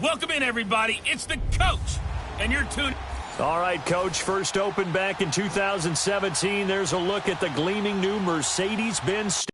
Welcome in, everybody. It's the coach, and you're tuned. All right, Coach, first opened back in 2017. There's a look at the gleaming new Mercedes-Benz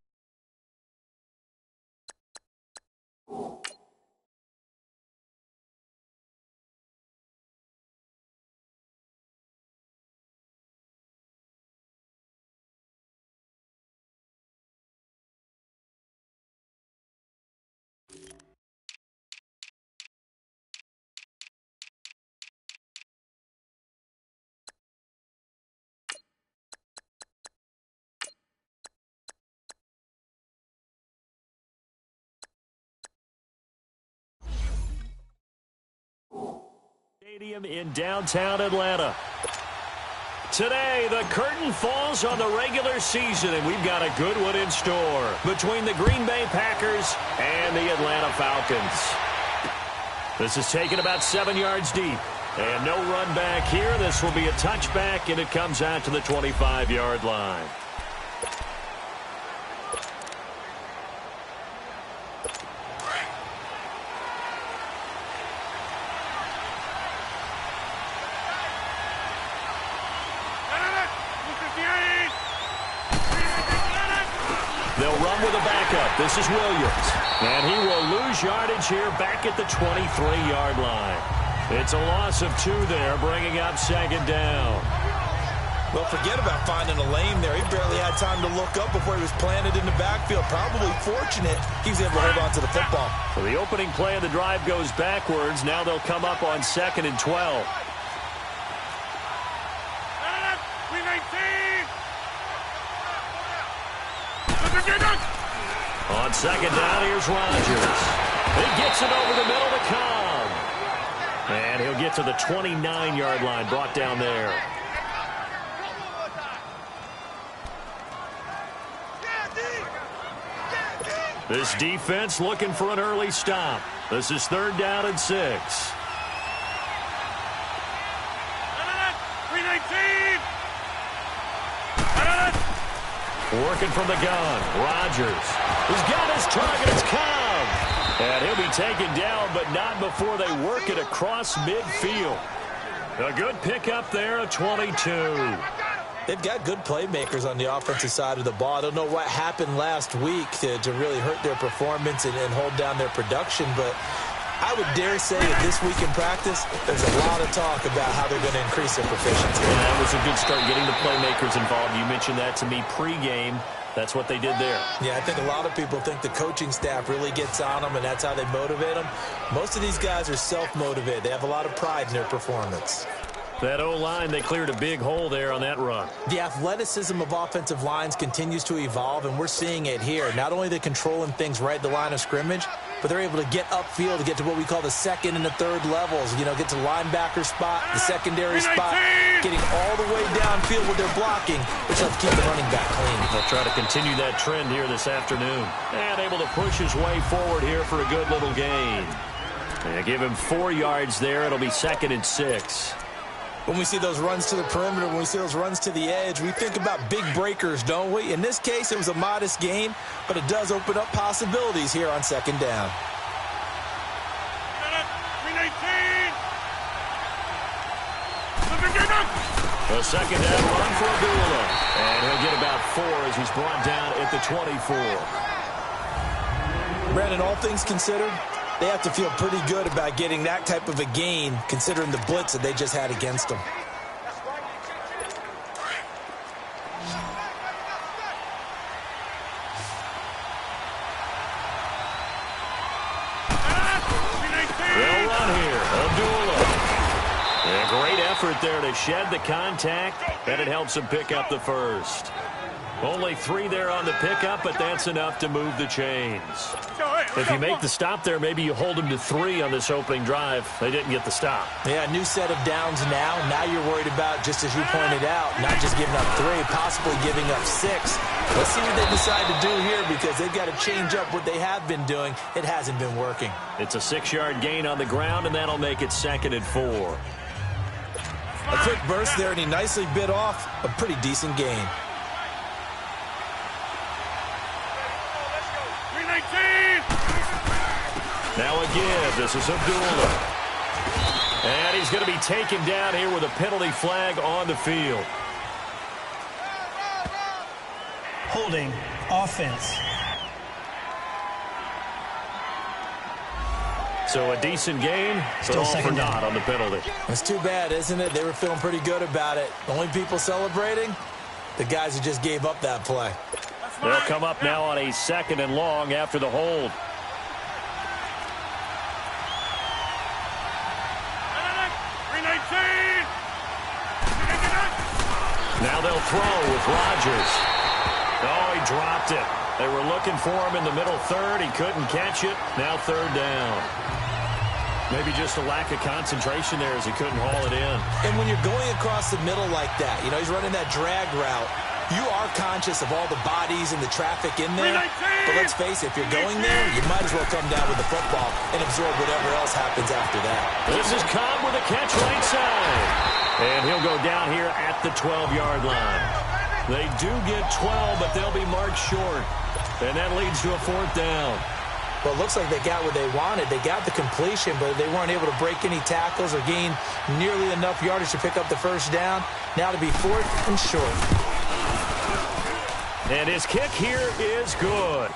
Stadium in downtown Atlanta. Today, the curtain falls on the regular season, and we've got a good one in store between the Green Bay Packers and the Atlanta Falcons. This is taken about 7 yards deep, and no run back here. This will be a touchback, and it comes out to the 25-yard line. They'll run with a backup. This is Williams. And he will lose yardage here back at the 23-yard line. It's a loss of 2 there, bringing up second down. Well, forget about finding a lane there. He barely had time to look up before he was planted in the backfield. Probably fortunate he was able to hold on to the football. So the opening play of the drive goes backwards. Now they'll come up on 2nd and 12. On second down, here's Rodgers. He gets it over the middle to Cobb. And he'll get to the 29-yard line, brought down there. This defense looking for an early stop. This is 3rd down and 6. Working from the gun, Rodgers. He's got his target, it's Cobb. And he'll be taken down, but not before they work it across midfield. A good pickup there, a 22. They've got good playmakers on the offensive side of the ball. I don't know what happened last week to really hurt their performance and hold down their production, but I would dare say that this week in practice, there's a lot of talk about how they're going to increase their proficiency. Yeah, that was a good start getting the playmakers involved. You mentioned that to me pregame. That's what they did there. Yeah, I think a lot of people think the coaching staff really gets on them, and that's how they motivate them. Most of these guys are self-motivated. They have a lot of pride in their performance. That O-line, they cleared a big hole there on that run. The athleticism of offensive lines continues to evolve, and we're seeing it here. Not only are they controlling things right at the line of scrimmage, but they're able to get upfield to get to what we call the 2nd and the 3rd levels. You know, get to linebacker spot, the secondary spot, getting all the way downfield with their blocking, which helps keep the running back clean. They'll try to continue that trend here this afternoon. And able to push his way forward here for a good little gain. They give him 4 yards there. It'll be 2nd and 6. When we see those runs to the perimeter, when we see those runs to the edge, we think about big breakers, don't we? In this case, it was a modest gain, but it does open up possibilities here on 2nd down. A 2nd down run for Abdullah. And he'll get about 4 as he's brought down at the 24. Brandon, all things considered, they have to feel pretty good about getting that type of a gain, considering the blitz that they just had against them. They'll run here. Abdullah. A great effort there to shed the contact, and it helps him pick up the first. Only 3 there on the pickup, but that's enough to move the chains. If you make the stop there, maybe you hold them to 3 on this opening drive. They didn't get the stop. Yeah, new set of downs now. Now you're worried about, just as you pointed out, not just giving up 3, possibly giving up 6. Let's see what they decide to do here, because they've got to change up what they have been doing. It hasn't been working. It's a 6-yard gain on the ground, and that'll make it 2nd and 4. A quick burst there, and he nicely bit off a pretty decent gain. Now again, this is Abdullah. And he's going to be taken down here with a penalty flag on the field. Holding offense. So a decent game, but all for naught on the penalty. It's too bad, isn't it? They were feeling pretty good about it. The only people celebrating, the guys who just gave up that play. They'll come up now on a 2nd and long after the hold. Now they'll throw with Rodgers. Oh, he dropped it. They were looking for him in the middle third. He couldn't catch it. Now 3rd down. Maybe just a lack of concentration there as he couldn't haul it in. And when you're going across the middle like that, you know, he's running that drag route, you are conscious of all the bodies and the traffic in there. But let's face it, if you're going there, you might as well come down with the football and absorb whatever else happens after that. This is Cobb with a catch right side. And he'll go down here at the 12-yard line. They do get 12, but they'll be marked short. And that leads to a 4th down. Well, it looks like they got what they wanted. They got the completion, but they weren't able to break any tackles or gain nearly enough yardage to pick up the 1st down. Now to be 4th and short. And his kick here is good.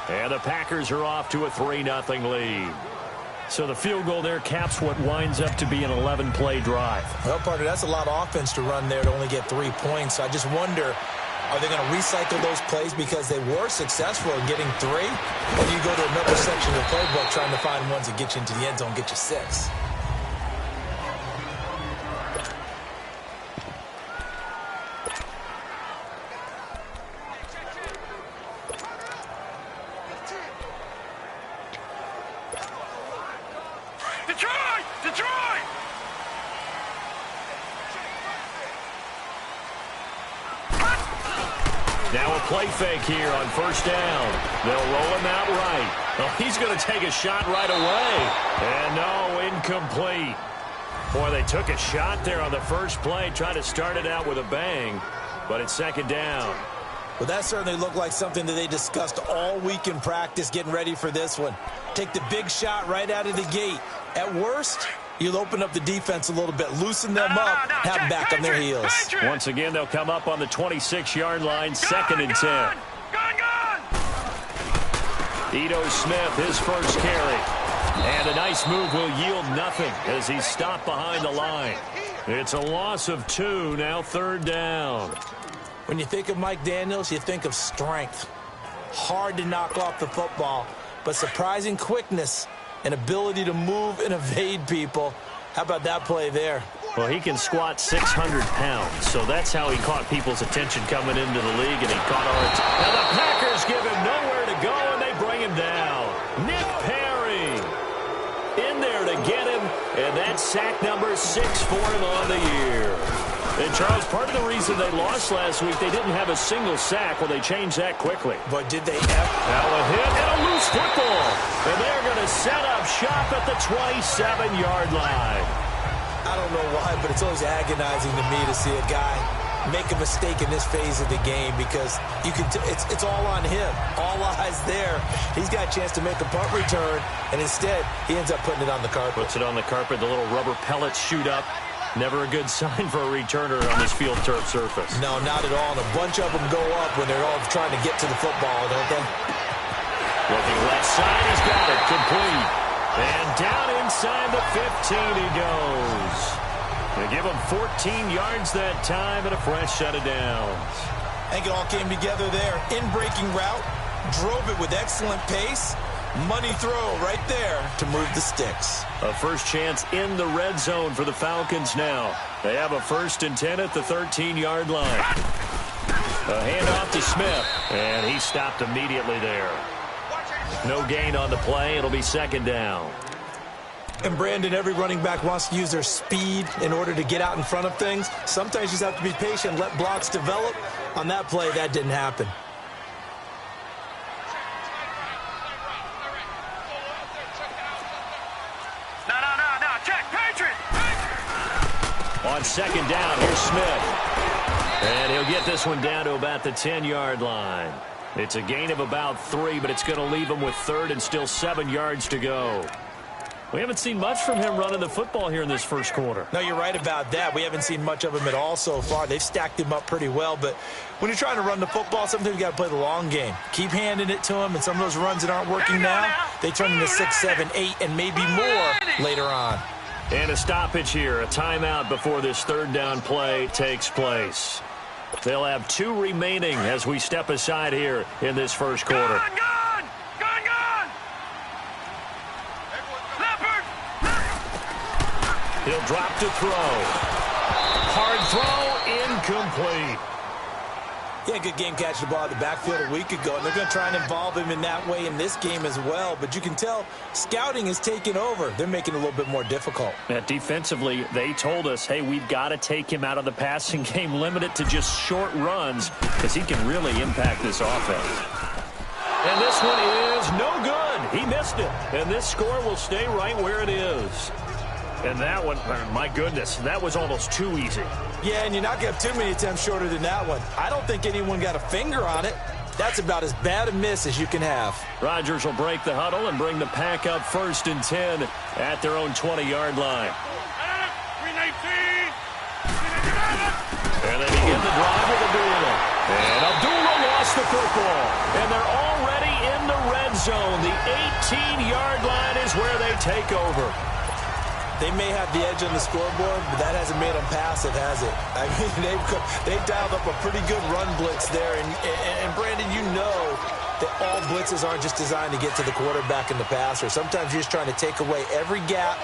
And the Packers are off to a 3-0 lead. So the field goal there caps what winds up to be an 11-play drive. Well, partner, that's a lot of offense to run there to only get 3 points. So I just wonder, are they going to recycle those plays because they were successful in getting 3? Or do you go to another section of the playbook trying to find ones that get you into the end zone, get you 6? Now a play fake here on 1st down. They'll roll him out right. Well, he's going to take a shot right away. And no, incomplete. Boy, they took a shot there on the first play, trying to start it out with a bang. But it's 2nd down. Well, that certainly looked like something that they discussed all week in practice, getting ready for this one. Take the big shot right out of the gate. At worst, you'll open up the defense a little bit, loosen them up, have them back on their heels. Once again, they'll come up on the 26-yard line, 2nd and 10. Ito Smith, his first carry. And a nice move will yield nothing as he's stopped behind the line. It's a loss of 2, now 3rd down. When you think of Mike Daniels, you think of strength. Hard to knock off the football, but surprising quickness and ability to move and evade people. How about that play there? Well, he can squat 600 pounds, so that's how he caught people's attention coming into the league, and he caught our attention. Now the Packers give him nowhere to go, and they bring him down. Nick Perry in there to get him, and that's sack number 6 for him on the year. And, Charles, part of the reason they lost last week, they didn't have a single sack. Well, they changed that quickly. But did they ever? Now a hit and a loose football. And they're going to set up shop at the 27-yard line. I don't know why, but it's always agonizing to me to see a guy make a mistake in this phase of the game because you can it's all on him. All eyes there. He's got a chance to make a punt return, and instead he ends up putting it on the carpet. Puts it on the carpet. The little rubber pellets shoot up. Never a good sign for a returner on this field turf surface. No, not at all. And a bunch of them go up when they're all trying to get to the football, don't they? Looking left side, he's got it. Complete. And down inside the 15 he goes. They give him 14 yards that time and a fresh set of downs. I think it all came together there. In-breaking route, drove it with excellent pace. Money throw right there to move the sticks. A first chance in the red zone for the Falcons now. They have a 1st and 10 at the 13-yard line. A handoff to Smith, and he stopped immediately there. No gain on the play. It'll be 2nd down. And, Brandon, every running back wants to use their speed in order to get out in front of things. Sometimes you just have to be patient, let blocks develop. On that play, that didn't happen. On 2nd down, here's Smith. And he'll get this one down to about the 10-yard line. It's a gain of about 3, but it's going to leave him with third and still 7 yards to go. We haven't seen much from him running the football here in this first quarter. No, you're right about that. We haven't seen much of him at all so far. They've stacked him up pretty well, but when you're trying to run the football, sometimes you got to play the long game. Keep handing it to him, and some of those runs that aren't working now, they turn into 6, 7, 8, and maybe more later on. And a stoppage here, a timeout before this third down play takes place. They'll have 2 remaining as we step aside here in this first quarter. Gone! Leopard! He'll drop to throw. Hard throw, incomplete. Yeah, good game catching the ball in the backfield a week ago, and they're going to try and involve him in that way in this game as well. But you can tell scouting is taking over. They're making it a little bit more difficult. Yeah, defensively, they told us, hey, we've got to take him out of the passing game, limit it to just short runs, because he can really impact this offense. And this one is no good. He missed it. And this score will stay right where it is. And that one, my goodness, that was almost too easy. Yeah, and you're not going to have too many attempts shorter than that one. I don't think anyone got a finger on it. That's about as bad a miss as you can have. Rodgers will break the huddle and bring the pack up 1st and 10 at their own 20-yard line. 319! And they begin the drive with Abdullah. And Abdullah lost the football. And they're already in the red zone. The 18-yard line is where they take over. They may have the edge on the scoreboard, but that hasn't made them passive, has it? I mean, they've dialed up a pretty good run blitz there. And Brandon, you know that all blitzes aren't just designed to get to the quarterback and the passer. Sometimes you're just trying to take away every gap,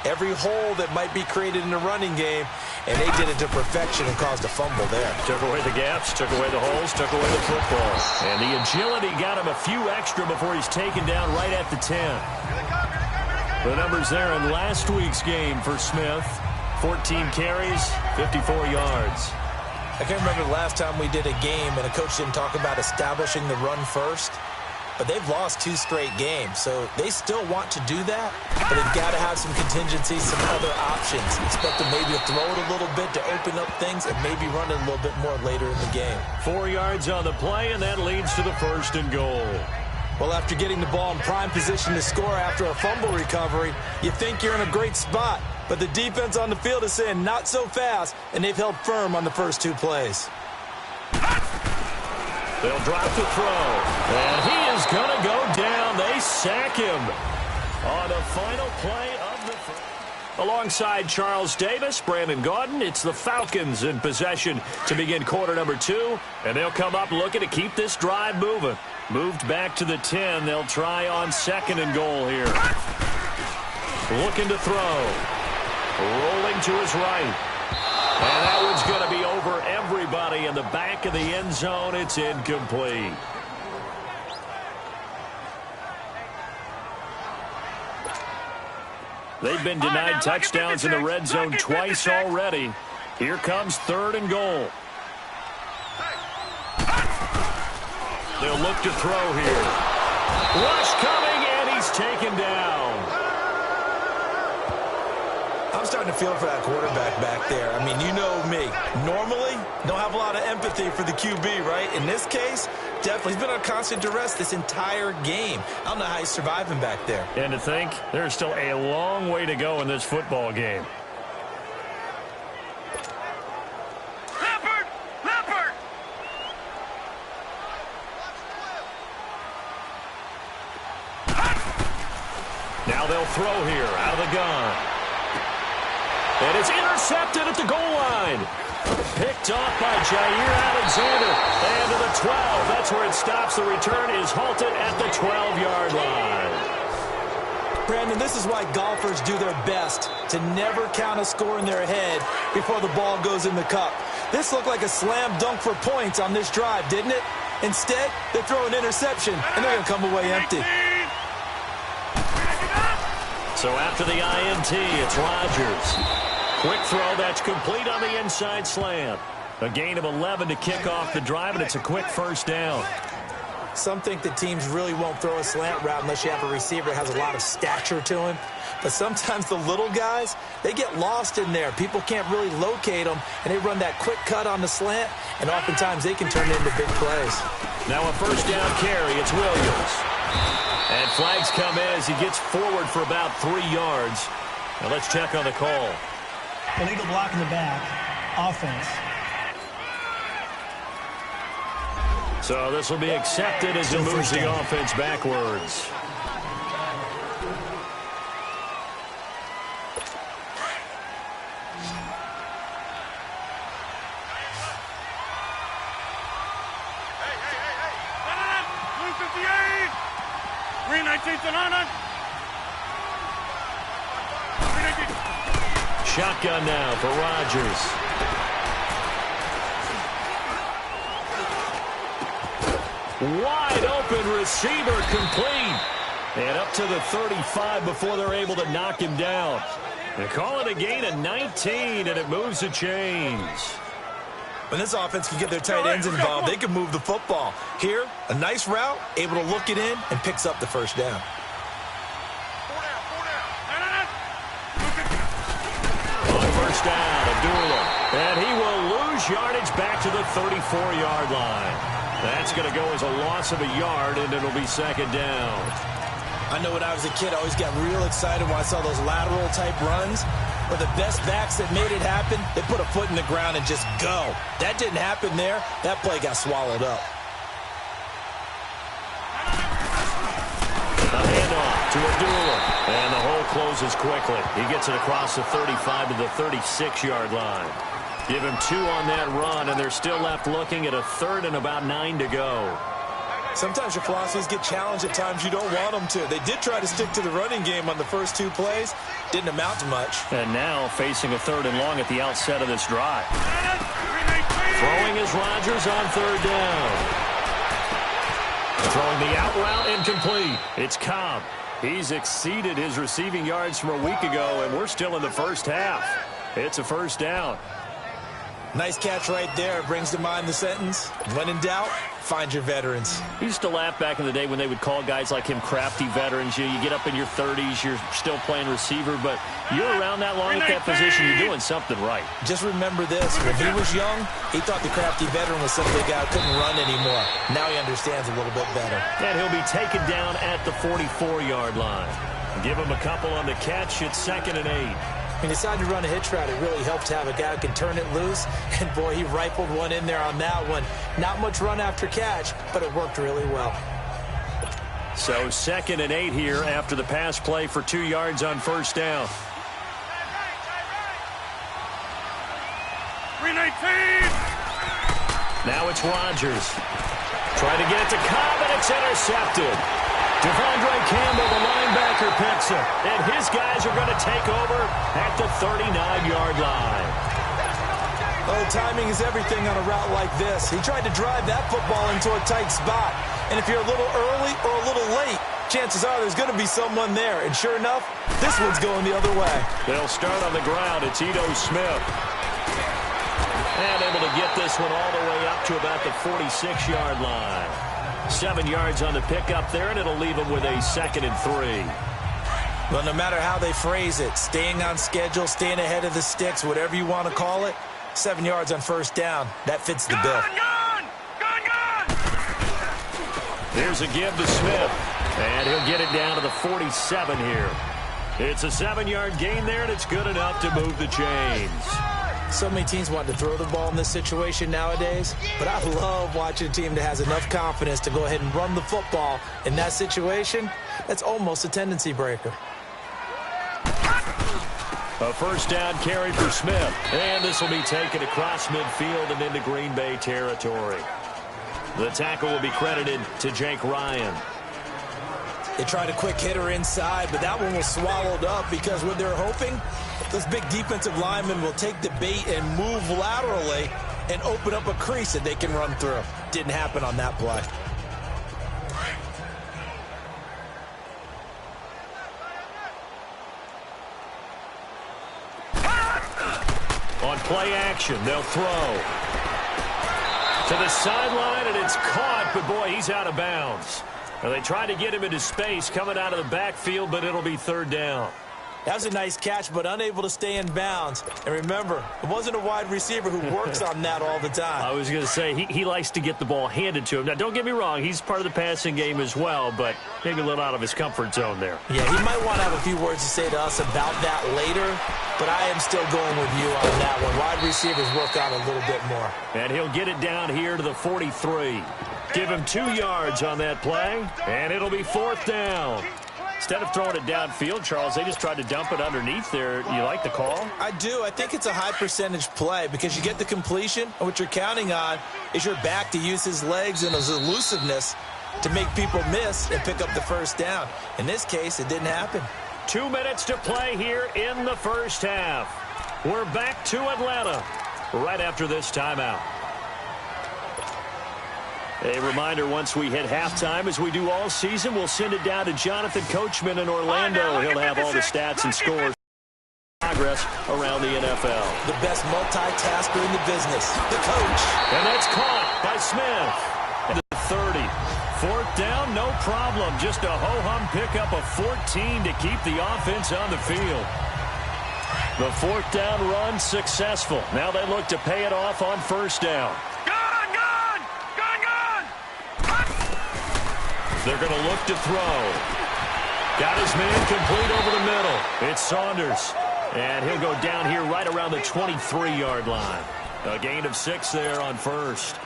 every hole that might be created in the running game, and they did it to perfection and caused a fumble there. Took away the gaps, took away the holes, took away the football. And the agility got him a few extra before he's taken down right at the 10. The numbers there in last week's game for Smith. 14 carries, 54 yards. I can't remember the last time we did a game and a coach didn't talk about establishing the run first. But they've lost 2 straight games, so they still want to do that. But they've got to have some contingencies, some other options. Expect them maybe to throw it a little bit to open up things and maybe run it a little bit more later in the game. 4 yards on the play, and that leads to the 1st and goal. Well, after getting the ball in prime position to score after a fumble recovery, you think you're in a great spot. But the defense on the field is saying not so fast, and they've held firm on the first 2 plays. They'll drop to throw, and he is going to go down. They sack him on the final play of the first. Alongside Charles Davis, Brandon Gaudin, it's the Falcons in possession to begin quarter number 2, and they'll come up looking to keep this drive moving. Moved back to the 10. They'll try on 2nd and goal here. Looking to throw. Rolling to his right. And that one's going to be over everybody in the back of the end zone. It's incomplete. They've been denied touchdowns in the red zone twice already. Here comes 3rd and goal. They'll look to throw here. Rush coming, and he's taken down. I'm starting to feel for that quarterback back there. I mean, you know me. Normally, don't have a lot of empathy for the QB, right? In this case, definitely. He's been on constant duress this entire game. I don't know how he's surviving back there. And to think, there's still a long way to go in this football game. Now they'll throw here out of the gun. And it's intercepted at the goal line. Picked off by Jair Alexander. And to the 12. That's where it stops. The return is halted at the 12-yard line. Brandon, this is why golfers do their best to never count a score in their head before the ball goes in the cup. This looked like a slam dunk for points on this drive, didn't it? Instead, they throw an interception, and they're going to come away empty. So after the INT, it's Rodgers. Quick throw that's complete on the inside slant. A gain of 11 to kick off the drive, and it's a quick 1st down. Some think that teams really won't throw a slant route unless you have a receiver that has a lot of stature to him. But sometimes the little guys, they get lost in there. People can't really locate them, and they run that quick cut on the slant, and oftentimes they can turn it into big plays. Now a first down carry. It's Williams. And flags come in as he gets forward for about 3 yards. Now let's check on the call. Illegal block in the back. Offense. So this will be accepted as it moves the offense backwards. Green 19th and on. Shotgun now for Rodgers. Wide open receiver complete. And up to the 35 before they're able to knock him down. They call it a gain of 19, and it moves the chains. When this offense can get their tight ends involved, they can move the football. Here, a nice route, able to look it in, and picks up the first down. On first down, Abdullah. And he will lose yardage back to the 34-yard line. That's going to go as a loss of a yard, and it'll be second down. I know when I was a kid, I always got real excited when I saw those lateral-type runs. But the best backs that made it happen, they put a foot in the ground and just go. That didn't happen there. That play got swallowed up. A handoff to Abdullah. And the hole closes quickly. He gets it across the 35 to the 36-yard line. Give him 2 on that run, and they're still left looking at a third and about 9 to go. Sometimes your philosophies get challenged at times you don't want them to. They did try to stick to the running game on the first 2 plays. Didn't amount to much. And now facing a third and long at the outset of this drive. Throwing is Rodgers on third down. Throwing the out route incomplete. It's Cobb. He's exceeded his receiving yards from a week ago, and we're still in the first half. It's a first down. Nice catch right there. Brings to mind the sentence, when in doubt, find your veterans. We used to laugh back in the day when they would call guys like him crafty veterans. You get up in your 30s, you're still playing receiver, but you're around that long at that position, you're doing something right. Just remember this. When he was young, he thought the crafty veteran was simply a guy who couldn't run anymore. Now he understands a little bit better. And he'll be taken down at the 44-yard line. Give him a couple on the catch. It's 2nd and 8. When he decided to run a hitch route, it really helped to have a guy who can turn it loose. And, boy, he rifled one in there on that one. Not much run after catch, but it worked really well. So 2nd and 8 here after the pass play for 2 yards on first down. 319. Now it's Rodgers. Trying to get it to Cobb, and it's intercepted. Devondre Campbell, the linebacker, picks it. And his guys are going to take over at the 39-yard line. Oh, timing is everything on a route like this. He tried to drive that football into a tight spot. And if you're a little early or a little late, chances are there's going to be someone there. And sure enough, this one's going the other way. They'll start on the ground. It's Ito Smith. And able to get this one all the way up to about the 46-yard line. 7 yards on the pickup there, and it'll leave them with a 2nd and 3. Well, no matter how they phrase it, staying on schedule, staying ahead of the sticks, whatever you want to call it, 7 yards on first down, that fits the bill. Here's a give to Smith, and he'll get it down to the 47 here. It's a 7-yard gain there, and it's good enough to move the chains. So many teams want to throw the ball in this situation nowadays, but I love watching a team that has enough confidence to go ahead and run the football in that situation. That's almost a tendency breaker. A first down carry for Smith, and this will be taken across midfield and into Green Bay territory. The tackle will be credited to Jake Ryan. They tried a quick hitter inside, but that one was swallowed up because what they're hoping, those big defensive linemen will take the bait and move laterally and open up a crease that they can run through. Didn't happen on that play. On play action, they'll throw. To the sideline, and it's caught, but boy, he's out of bounds. Now, they tried to get him into space coming out of the backfield, but it'll be third down. That was a nice catch, but unable to stay in bounds. And remember, it wasn't a wide receiver who works on that all the time. I was going to say, he likes to get the ball handed to him. Now, don't get me wrong, he's part of the passing game as well, but maybe a little out of his comfort zone there. Yeah, he might want to have a few words to say to us about that later, but I am still going with you on that one. Wide receivers work on a little bit more. And he'll get it down here to the 43. Give him 2 yards on that play, and it'll be fourth down. Instead of throwing it downfield, Charles, they just tried to dump it underneath there. You like the call? I do. I think it's a high percentage play because you get the completion, and what you're counting on is your back to use his legs and his elusiveness to make people miss and pick up the first down. In this case, it didn't happen. 2 minutes to play here in the first half. We're back to Atlanta right after this timeout. A reminder, once we hit halftime, as we do all season, we'll send it down to Jonathan Coachman in Orlando. He'll have all the stats and scores. Progress around the NFL. The best multitasker in the business, the coach. And that's caught by Smith. And the 30. Fourth down, no problem. Just a ho-hum pickup of 14 to keep the offense on the field. The fourth down run successful. Now they look to pay it off on first down. They're going to look to throw. Got his man complete over the middle. It's Saunders. And he'll go down here right around the 23-yard line. A gain of 6 there on first.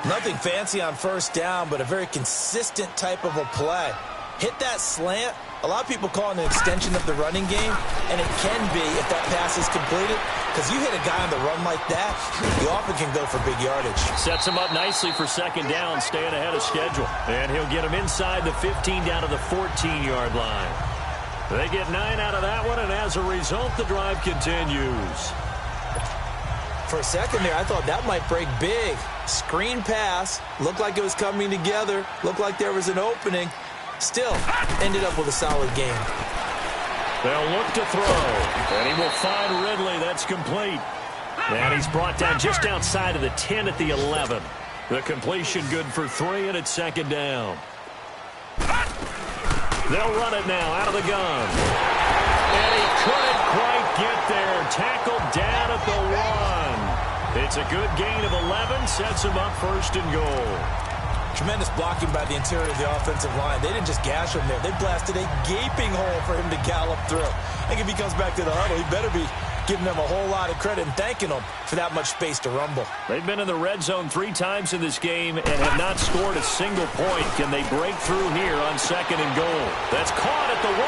Nothing fancy on first down, but a very consistent type of a play. Hit that slant. A lot of people call it an extension of the running game, and it can be if that pass is completed, because you hit a guy on the run like that, you often can go for big yardage. Sets him up nicely for second down, staying ahead of schedule. And he'll get him inside the 15 down to the 14-yard line. They get 9 out of that one, and as a result, the drive continues. For a second there, I thought that might break big. Screen pass, looked like it was coming together, looked like there was an opening. Still, ended up with a solid game. They'll look to throw, and he will find Ridley. That's complete. And he's brought down just outside of the 10 at the 11. The completion good for 3, and it's second down. They'll run it now out of the gun. And he couldn't quite get there. Tackled down at the 1. It's a good gain of 11, sets him up first and goal. Tremendous blocking by the interior of the offensive line. They didn't just gash him there. They blasted a gaping hole for him to gallop through. I think if he comes back to the huddle, he better be giving them a whole lot of credit and thanking them for that much space to rumble. They've been in the red zone 3 times in this game and have not scored a single point. Can they break through here on second and goal? That's caught at the 1.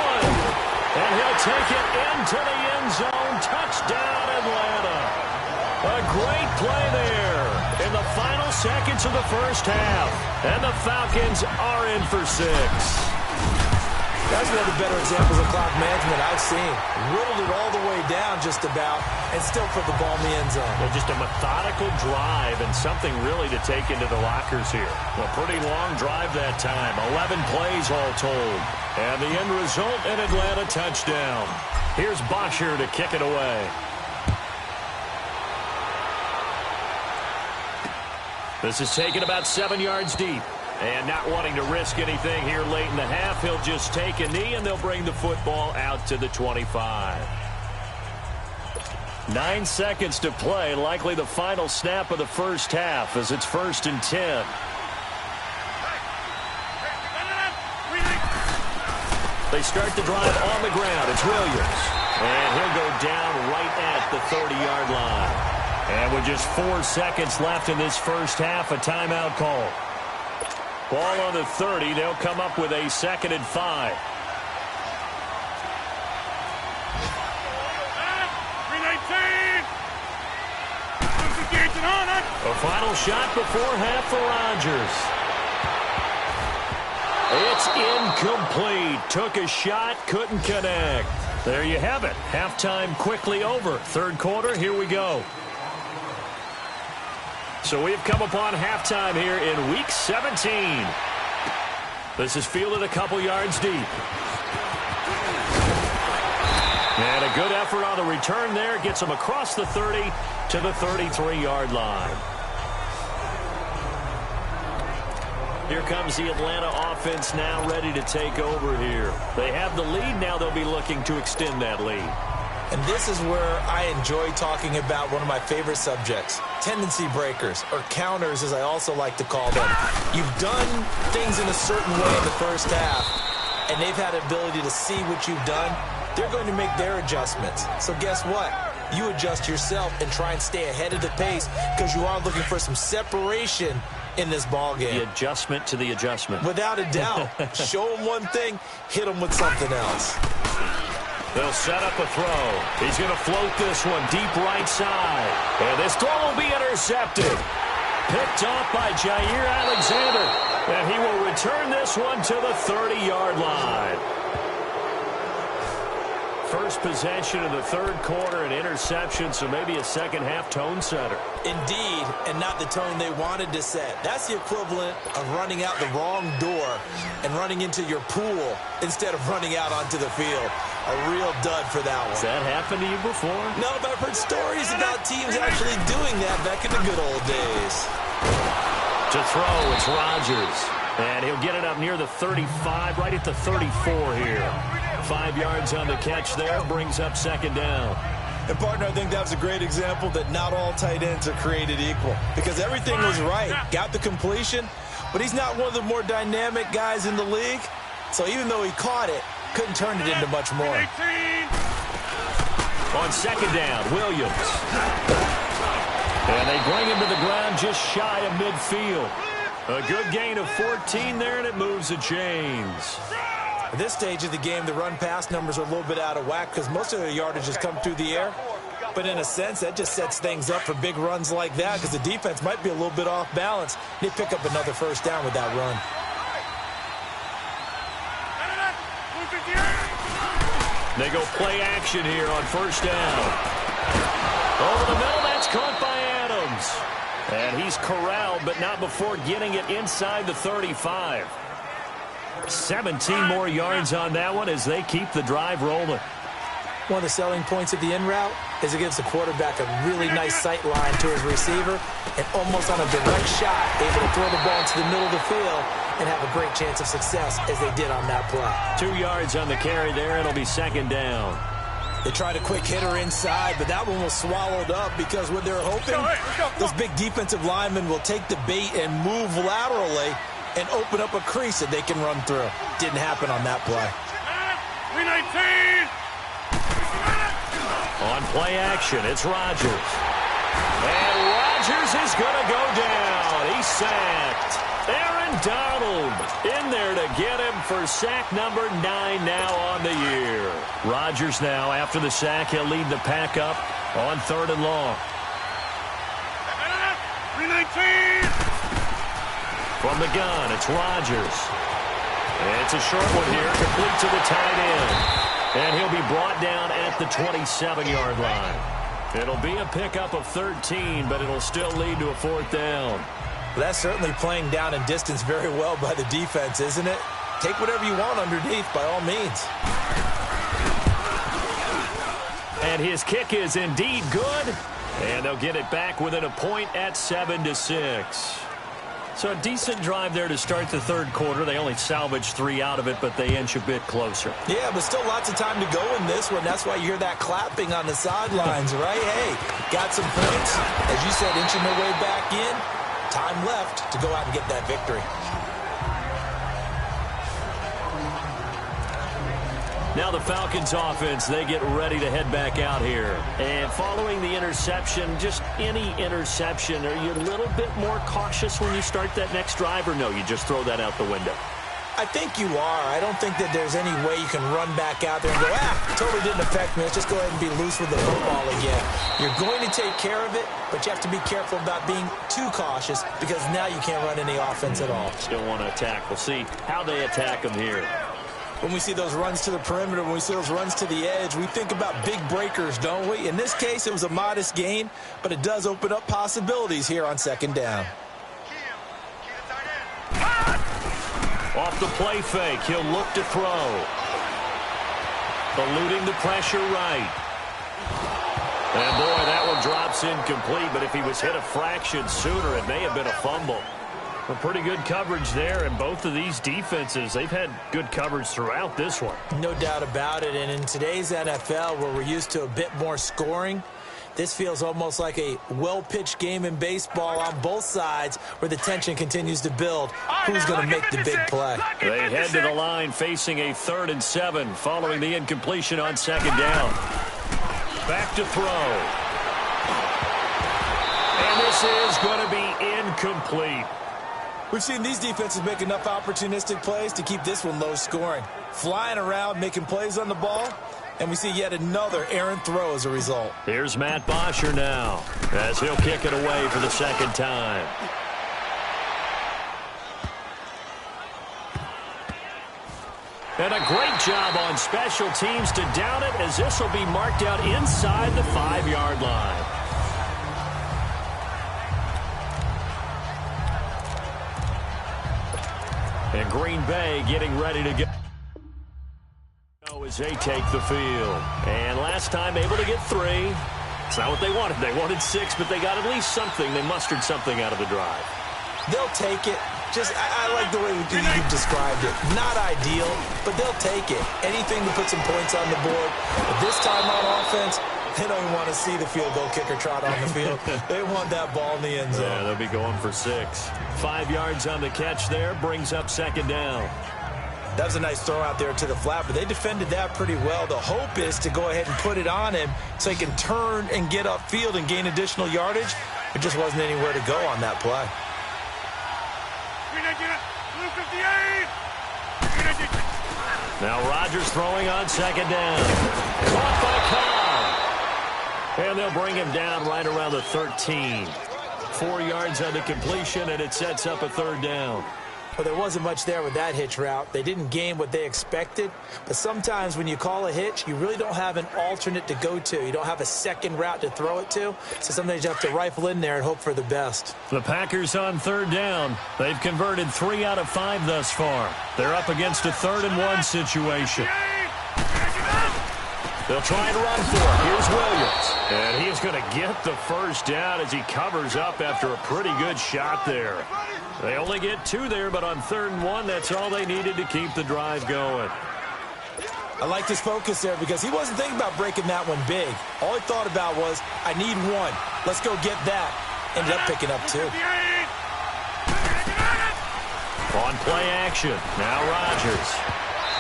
And he'll take it into the end zone. Touchdown, Atlanta. A great play there in the final seconds of the first half. And the Falcons are in for 6. That's one of the better examples of clock management I've seen. Whittled it all the way down just about and still put the ball in the end zone. Well, just a methodical drive and something really to take into the lockers here. A pretty long drive that time. 11 plays all told. And the end result, an Atlanta touchdown. Here's Bosher to kick it away. This is taken about 7 yards deep. And not wanting to risk anything here late in the half, he'll just take a knee, and they'll bring the football out to the 25. 9 seconds to play, likely the final snap of the first half as it's 1st and 10. They start the drive on the ground. It's Williams. And he'll go down right at the 30-yard line. And with just 4 seconds left in this first half, a timeout call. Ball on the 30. They'll come up with a 2nd and 5. A final shot before half for Rodgers. It's incomplete. Took a shot, couldn't connect. There you have it. Halftime quickly over. Third quarter, here we go. So we've come upon halftime here in Week 17. This is fielded a couple yards deep. And a good effort on the return there. Gets him across the 30 to the 33-yard line. Here comes the Atlanta offense now ready to take over here. They have the lead. Now they'll be looking to extend that lead. And this is where I enjoy talking about one of my favorite subjects, tendency breakers, or counters as I also like to call them. You've done things in a certain way in the first half, and they've had the ability to see what you've done. They're going to make their adjustments. So guess what? You adjust yourself and try and stay ahead of the pace because you are looking for some separation in this ball game. The adjustment to the adjustment. Without a doubt. Show them one thing, hit them with something else. They'll set up a throw. He's going to float this one deep right side. And this throw will be intercepted. Picked off by Jair Alexander. And he will return this one to the 30-yard line. First possession of the third quarter, an interception, so maybe a second-half tone setter. Indeed, and not the tone they wanted to set. That's the equivalent of running out the wrong door and running into your pool instead of running out onto the field. A real dud for that one. Has that happened to you before? No, but I've heard stories about teams actually doing that back in the good old days. To throw, it's Rodgers. And he'll get it up near the 35, right at the 34 here. 5 yards on the catch there, brings up second down. And, partner, I think that was a great example that not all tight ends are created equal. Because everything was right. Got the completion, but he's not one of the more dynamic guys in the league. So even though he caught it, couldn't turn it into much more. On second down, Williams. And they bring him to the ground just shy of midfield. A good gain of 14 there, and it moves the chains. At this stage of the game, the run-pass numbers are a little bit out of whack because most of their yardage has come through the air. But in a sense, that just sets things up for big runs like that because the defense might be a little bit off balance. They pick up another first down with that run. They go play action here on first down. Over the middle, that's caught by Adams. And he's corralled, but not before getting it inside the 35. 17 more yards on that one as they keep the drive rolling. One of the selling points of the in route is it gives the quarterback a really nice sight line to his receiver and almost on a direct shot able to throw the ball into the middle of the field and have a great chance of success as they did on that play. 2 yards on the carry there. It'll be second down. They tried a quick hitter inside, but that one was swallowed up because what they're hoping, this big defensive lineman will take the bait and move laterally and open up a crease that they can run through. Didn't happen on that play. 319. On play action, it's Rodgers. And Rodgers is going to go down. He's sacked. Aaron Donald in there to get him for sack number 9 now on the year. Rodgers now, after the sack, he'll lead the pack up on third and long. 319. From the gun, it's Rodgers. And it's a short one here, complete to the tight end. And he'll be brought down at the 27-yard line. It'll be a pickup of 13, but it'll still lead to a fourth down. Well, that's certainly playing down in distance very well by the defense, isn't it? Take whatever you want underneath, by all means. And his kick is indeed good. And they'll get it back within a point at 7-6. So a decent drive there to start the third quarter. They only salvaged 3 out of it, but they inch a bit closer. Yeah, but still lots of time to go in this one. That's why you hear that clapping on the sidelines, right? Hey, got some points. As you said, inching their way back in. Time left to go out and get that victory. Now the Falcons offense, they get ready to head back out here. And following the interception, just any interception, are you a little bit more cautious when you start that next drive, or no, you just throw that out the window? I think you are. I don't think that there's any way you can run back out there and go, totally didn't affect me. Let's just go ahead and be loose with the football again. You're going to take care of it, but you have to be careful about being too cautious because now you can't run any offense at all. Still want to attack. We'll see how they attack them here. When we see those runs to the perimeter, when we see those runs to the edge, we think about big breakers, don't we? In this case, it was a modest gain, but it does open up possibilities here on second down. Off the play fake, he'll look to throw. Eluding the pressure right. And boy, that one drops incomplete, but if he was hit a fraction sooner, it may have been a fumble. A pretty good coverage there, and both of these defenses, they've had good coverage throughout this one. No doubt about it, and in today's NFL, where we're used to a bit more scoring, this feels almost like a well-pitched game in baseball on both sides where the tension continues to build. Who's going to make the big play? They head to the line facing a 3rd and 7 following the incompletion on 2nd down. Back to throw. And this is going to be incomplete. We've seen these defenses make enough opportunistic plays to keep this one low scoring. Flying around, making plays on the ball, and we see yet another errant throw as a result. Here's Matt Bosher now, as he'll kick it away for the 2nd time. And a great job on special teams to down it, as this will be marked out inside the 5-yard line. And Green Bay getting ready to go as they take the field. And last time able to get 3. It's not what they wanted. They wanted 6, but they got at least something. They mustered something out of the drive. They'll take it. I like the way you described it. Not ideal, but they'll take it. Anything to put some points on the board. But this time on offense, they don't even want to see the field goal kicker trot on the field. They want that ball in the end zone. Yeah, they'll be going for 6. 5 yards on the catch there, brings up 2nd down. That was a nice throw out there to the flat, but they defended that pretty well. The hope is to go ahead and put it on him so he can turn and get upfield and gain additional yardage. There just wasn't anywhere to go on that play. Now Rodgers throwing on 2nd down. Caught by Cobb. And they'll bring him down right around the 13. 4 yards on the completion, and it sets up a 3rd down. Well, there wasn't much there with that hitch route. They didn't gain what they expected. But sometimes when you call a hitch, you really don't have an alternate to go to. You don't have a second route to throw it to. So sometimes you have to rifle in there and hope for the best. The Packers on 3rd down. They've converted 3 out of 5 thus far. They're up against a 3rd and 1 situation. They'll try and run for it. Here's Williams. And he is going to get the 1st down as he covers up after a pretty good shot there. They only get 2 there, but on 3rd and 1, that's all they needed to keep the drive going. I liked his focus there because he wasn't thinking about breaking that one big. All he thought about was, I need 1. Let's go get that. Ended up picking up 2. On play action, now Rodgers.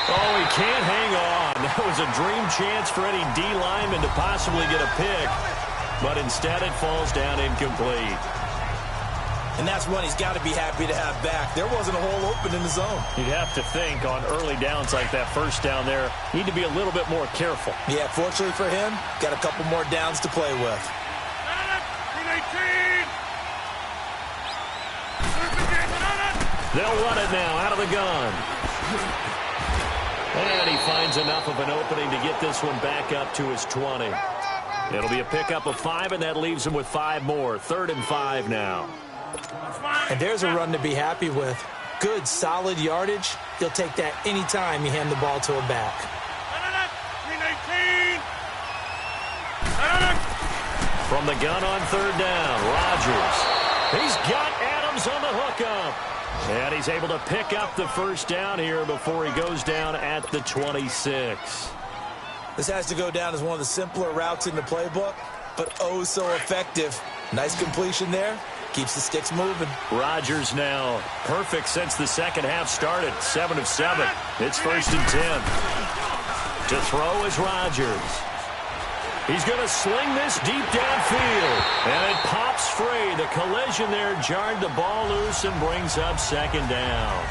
Oh, he can't hang on. That was a dream chance for any D lineman to possibly get a pick, but instead it falls down incomplete. And that's one he's got to be happy to have back. There wasn't a hole open in the zone. You'd have to think on early downs like that 1st down there, need to be a little bit more careful. Yeah, fortunately for him, got a couple more downs to play with. They'll run it now out of the gun. And he finds enough of an opening to get this one back up to his 20. It'll be a pickup of 5, and that leaves him with 5 more. 3rd and 5 now. And there's a run to be happy with. Good, solid yardage. You'll take that anytime you hand the ball to a back. From the gun on 3rd down, Rodgers. He's got Adams on the hookup. And he's able to pick up the 1st down here before he goes down at the 26. This has to go down as one of the simpler routes in the playbook, but oh so effective. Nice completion there. Keeps the sticks moving. Rodgers now perfect since the 2nd half started. 7 of 7. It's 1st and 10. To throw is Rodgers. He's going to sling this deep downfield. And it pops free. The collision there jarred the ball loose and brings up 2nd down.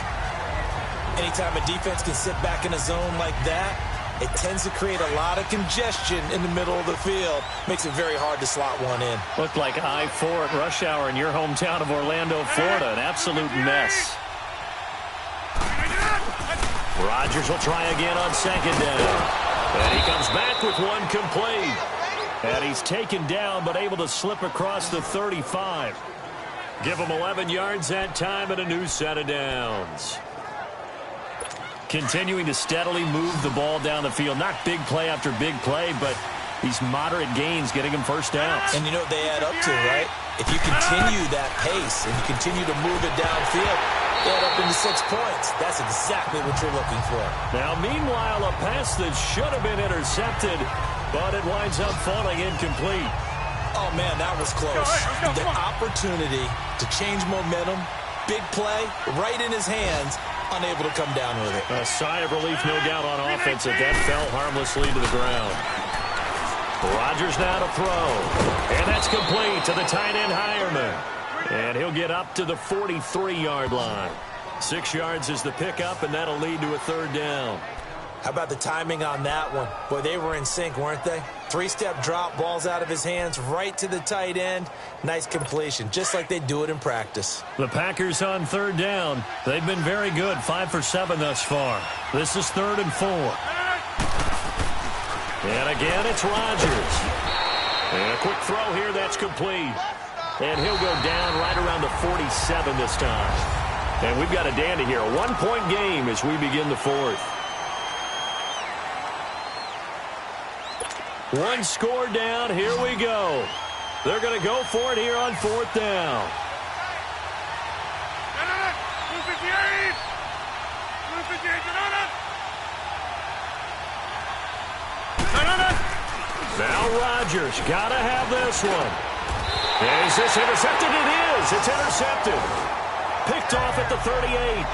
Anytime a defense can sit back in a zone like that, it tends to create a lot of congestion in the middle of the field. Makes it very hard to slot one in. Looked like I-4 at rush hour in your hometown of Orlando, Florida. An absolute mess. Rodgers will try again on 2nd down. And he comes back with one complete. And he's taken down but able to slip across the 35. Give him 11 yards that time and a new set of downs. Continuing to steadily move the ball down the field. Not big play after big play, but These moderate gains getting him first downs. And you know what they add up to, right? If you continue that pace and you continue to move it downfield, they add up into 6 points. That's exactly what you're looking for. Now, meanwhile, a pass that should have been intercepted, but it winds up falling incomplete. Oh, man, that was close. The opportunity to change momentum, big play, right in his hands, unable to come down with it. A sigh of relief, no doubt, on offense, that fell harmlessly to the ground. Rodgers now to throw. And that's complete to the tight end, Hireman. And he'll get up to the 43-yard line. 6 yards is the pickup, and that'll lead to a third down. How about the timing on that one? Boy, they were in sync, weren't they? 3-step drop, ball's out of his hands, right to the tight end. Nice completion, just like they do it in practice. The Packers on third down. They've been very good, 5 for 7 thus far. This is 3rd and 4. And again, it's Rodgers. And a quick throw here, that's complete. And he'll go down right around the 47 this time. And we've got a dandy here, a 1-point game as we begin the 4th. 1 score down, here we go. They're going to go for it here on 4th down. Now Rodgers, got to have this one. And is this intercepted? It is. It's intercepted. Picked off at the 38.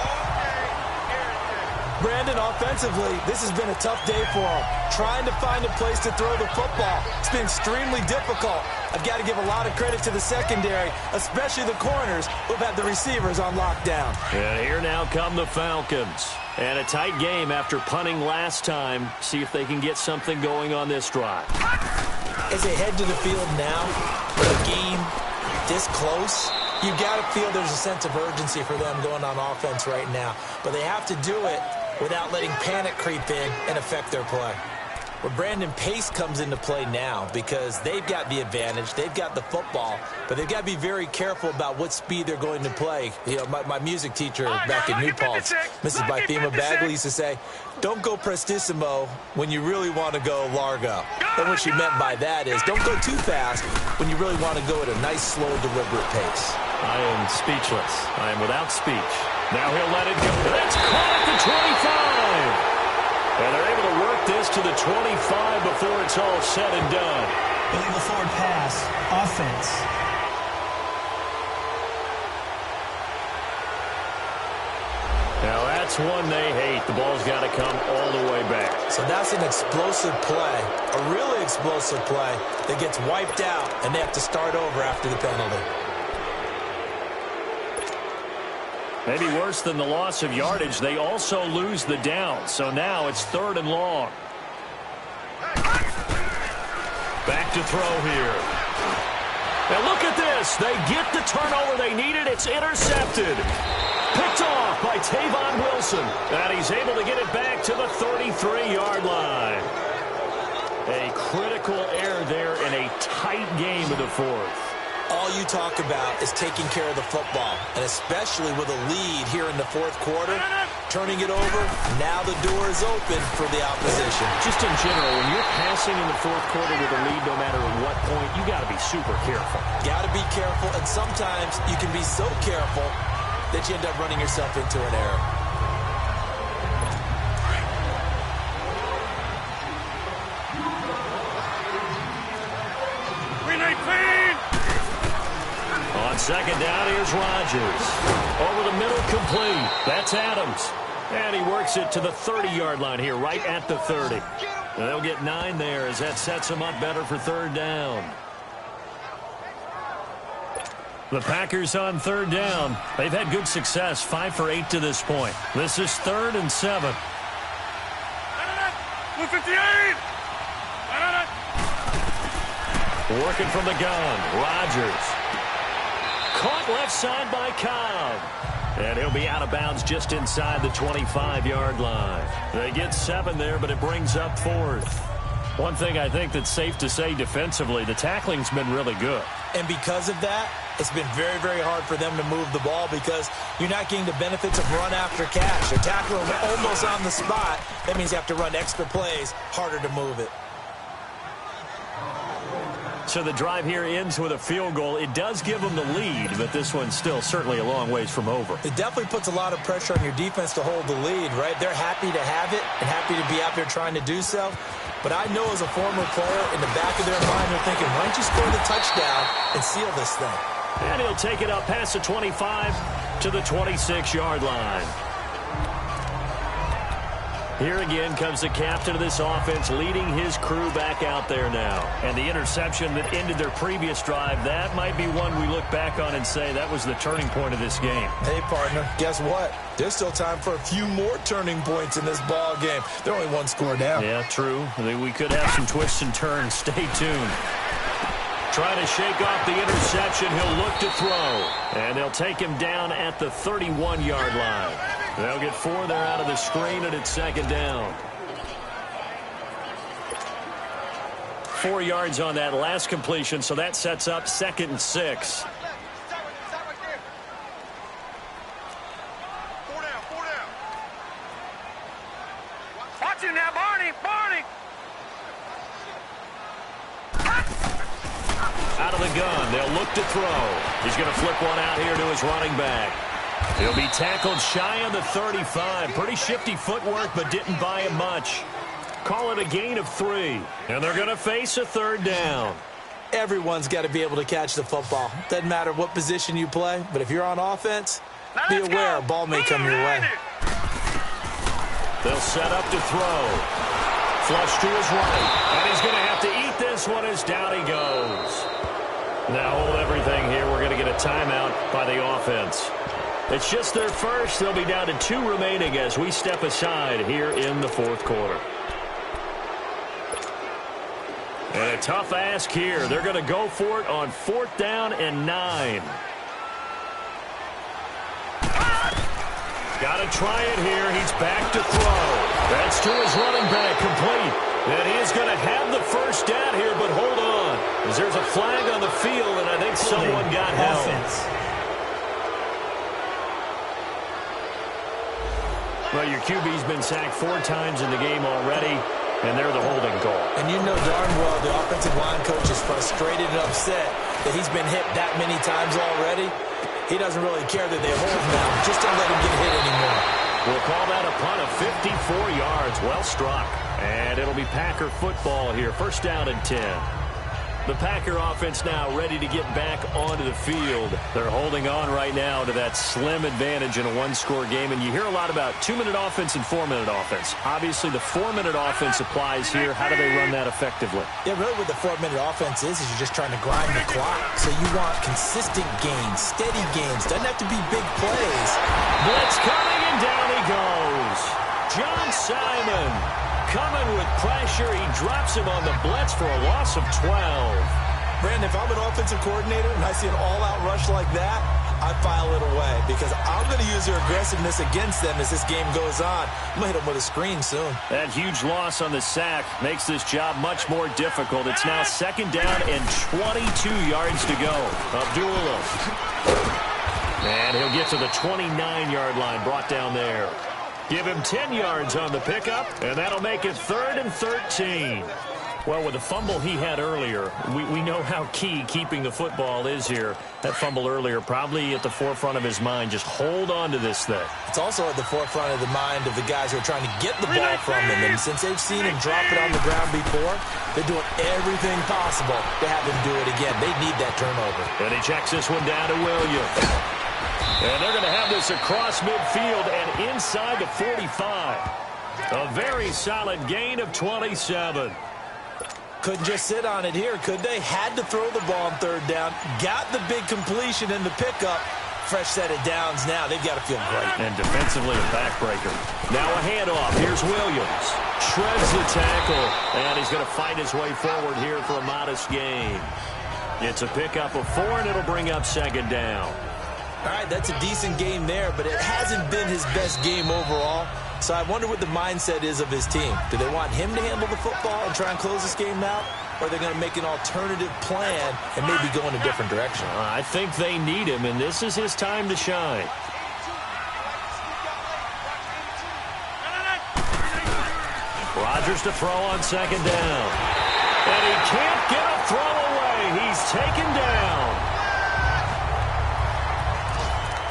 Brandon, offensively, this has been a tough day for him. Trying to find a place to throw the football. It's been extremely difficult. I've got to give a lot of credit to the secondary, especially the corners who've had the receivers on lockdown. And here now come the Falcons. And a tight game after punting last time. See if they can get something going on this drive. As they head to the field now, with a game this close, you've got to feel there's a sense of urgency for them going on offense right now. But they have to do it without letting panic creep in and affect their play. Well, Brandon, pace comes into play now because they've got the advantage. They've got the football, but they've got to be very careful about what speed they're going to play. You know, my music teacher back in New Paltz, Mrs. Bythema Bagley, used to say, don't go prestissimo when you really want to go largo. And what she meant by that is don't go too fast when you really want to go at a nice, slow, deliberate pace. I am speechless. I am without speech. Now he'll let it go. That's caught at the 25. And they're able to work this to the 25 before it's all said and done. Illegal forward pass. Offense. Now that's one they hate. The ball's got to come all the way back. So that's an explosive play, a really explosive play that gets wiped out, and they have to start over after the penalty. Maybe worse than the loss of yardage, they also lose the down. So now it's 3rd and long. Back to throw here. Now look at this. They get the turnover they needed. It's intercepted. Picked off by Tavon Wilson. And he's able to get it back to the 33-yard line. A critical error there in a tight game of the 4th. All you talk about is taking care of the football, and especially with a lead here in the 4th quarter, turning it over, now the door is open for the opposition. Just in general, when you're passing in the 4th quarter with a lead, no matter at what point, you got to be super careful. Got to be careful, and sometimes you can be so careful that you end up running yourself into an error. On 2nd down, here's Rodgers. Over the middle, complete. That's Adams. And he works it to the 30-yard line here, right at the 30. And they'll get 9 there as that sets them up better for 3rd down. The Packers on 3rd down. They've had good success, 5 for 8 to this point. This is 3rd and 7. 58! Working from the gun, Rodgers. Caught left side by Cobb. And he'll be out of bounds just inside the 25-yard line. They get 7 there, but it brings up 4th. One thing I think that's safe to say defensively, the tackling's been really good. And because of that, it's been very, very hard for them to move the ball because you're not getting the benefits of run after catch. You're tackling almost on the spot. That means you have to run extra plays, harder to move it. So the drive here ends with a field goal. It does give them the lead, but this one's still certainly a long ways from over. It definitely puts a lot of pressure on your defense to hold the lead, right? They're happy to have it and happy to be out there trying to do so. But I know as a former player, in the back of their mind, they're thinking, why don't you score the touchdown and seal this thing? And he'll take it up past the 25 to the 26-yard line. Here again comes the captain of this offense, leading his crew back out there now. And the interception that ended their previous drive, that might be one we look back on and say that was the turning point of this game. Hey, partner, guess what? There's still time for a few more turning points in this ball game. They're only one score down. Yeah, true. We could have some twists and turns. Stay tuned. Trying to shake off the interception. He'll look to throw. And they'll take him down at the 31-yard line. They'll get 4 there out of the screen, and it's second down. 4 yards on that last completion, so that sets up 2nd and 6. Watch him now, Barney! Barney! Out of the gun, they'll look to throw. He's going to flip one out here to his running back. He'll be tackled shy of the 35. Pretty shifty footwork, but didn't buy him much. Call it a gain of 3. And they're going to face a 3rd down. Everyone's got to be able to catch the football. Doesn't matter what position you play, but if you're on offense, be aware a ball may come your way. They'll set up to throw. Flush to his right. And he's going to have to eat this one as down he goes. Now hold everything here. We're going to get a timeout by the offense. It's just their first. They'll be down to 2 remaining as we step aside here in the 4th quarter. And a tough ask here. They're going to go for it on 4th down and 9. Got to try it here. He's back to throw. That's to his running back, complete. And he is going to have the first down here, but hold on. As there's a flag on the field, and I think someone got held. Well, your QB's been sacked 4 times in the game already, and they're the holding call. And you know darn well the offensive line coach is frustrated and upset that he's been hit that many times already. He doesn't really care that they hold now. Just don't let him get hit anymore. We'll call that a punt of 54 yards. Well struck. And it'll be Packer football here. 1st down and 10. The Packer offense now ready to get back onto the field. They're holding on right now to that slim advantage in a 1-score game. And you hear a lot about 2-minute offense and 4-minute offense. Obviously, the 4-minute offense applies here. How do they run that effectively? Yeah, really what the 4-minute offense is you're just trying to grind the clock. So you want consistent gains, steady gains. Doesn't have to be big plays. Blitz coming, and down he goes. John Simon coming with pressure. He drops him on the blitz for a loss of 12. Brandon, if I'm an offensive coordinator and I see an all-out rush like that, I file it away because I'm going to use their aggressiveness against them as this game goes on. I'm going to hit them with a screen soon. That huge loss on the sack makes this job much more difficult. It's now 2nd down and 22 yards to go. Abdullah. And he'll get to the 29-yard line, brought down there. Give him 10 yards on the pickup, and that'll make it 3rd and 13. Well, with the fumble he had earlier, we know how key keeping the football is here. That fumble earlier probably at the forefront of his mind. Just hold on to this thing. It's also at the forefront of the mind of the guys who are trying to get the ball from him. And since they've seen him drop it on the ground before, they're doing everything possible to have him do it again. They need that turnover. And he checks this one down to Williams. And they're going to have this across midfield and inside the 45. A very solid gain of 27. Couldn't just sit on it here, could they? Had to throw the ball on 3rd down. Got the big completion in the pickup. Fresh set of downs now. They've got to feel great. And defensively a backbreaker. Now a handoff. Here's Williams. Shreds the tackle. And he's going to fight his way forward here for a modest gain. It's a pickup of 4, and it'll bring up 2nd down. All right, that's a decent game there, but it hasn't been his best game overall. So I wonder what the mindset is of his team. Do they want him to handle the football and try and close this game out? Or are they going to make an alternative plan and maybe go in a different direction? I think they need him, and this is his time to shine. Rodgers to throw on 2nd down. And he can't get a throw away. He's taken down.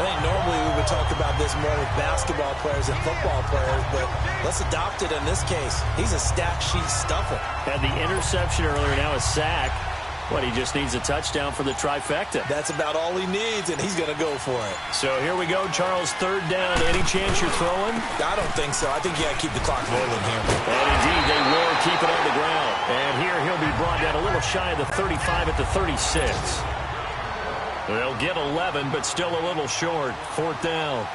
I think normally we would talk about this more with basketball players and football players, but let's adopt it in this case. He's a stat sheet stuffer. Had the interception earlier, now a sack. What, he just needs a touchdown for the trifecta. That's about all he needs, and he's going to go for it. So here we go, Charles, third down. Any chance you're throwing? I don't think so. I think you got to keep the clock rolling here. And indeed, they will keep it on the ground. And here he'll be brought down a little shy of the 35 at the 36. They'll get 11, but still a little short. Fourth down.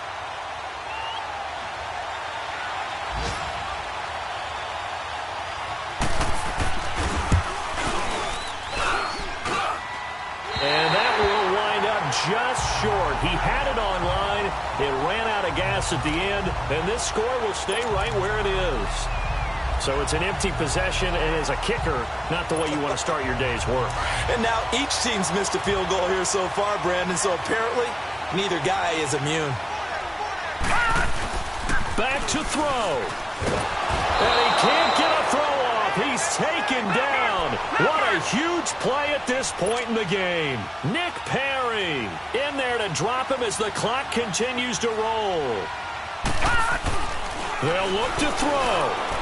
And that will wind up just short. He had it on line. It ran out of gas at the end, and this score will stay right where it is. So it's an empty possession, and as a kicker, not the way you want to start your day's work. And now each team's missed a field goal here so far, Brandon, so apparently neither guy is immune. Back to throw. And he can't get a throw off. He's taken down. What a huge play at this point in the game. Nick Perry in there to drop him as the clock continues to roll. They'll look to throw.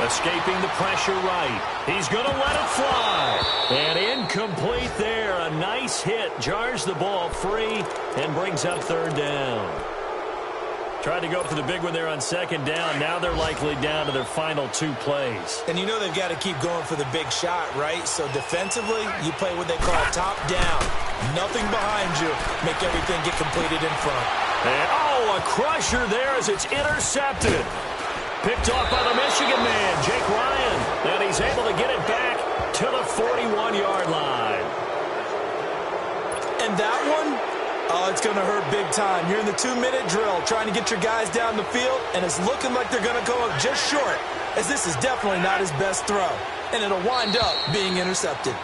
Escaping the pressure right. He's going to let it fly. And incomplete there. A nice hit. Jars the ball free and brings up third down. Tried to go for the big one there on second down. Now they're likely down to their final two plays. And you know they've got to keep going for the big shot, right? So defensively, you play what they call top down. Nothing behind you. Make everything get completed in front. And, oh, a crusher there as it's intercepted. Picked off by the Michigan man, Jake Ryan. And he's able to get it back to the 41-yard line. And that one, oh, it's going to hurt big time. You're in the 2-minute drill trying to get your guys down the field, and it's looking like they're going to go up just short, as this is definitely not his best throw. And it'll wind up being intercepted.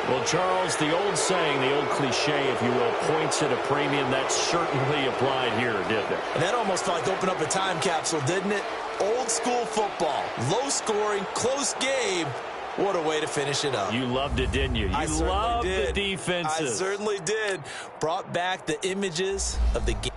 Well, Charles, the old saying, the old cliche, if you will, points at a premium. That certainly applied here, didn't it? And that almost like opened up a time capsule, didn't it? Old school football, low scoring, close game. What a way to finish it up. You loved it, didn't you? You loved the defenses. I certainly did. Brought back the images of the game.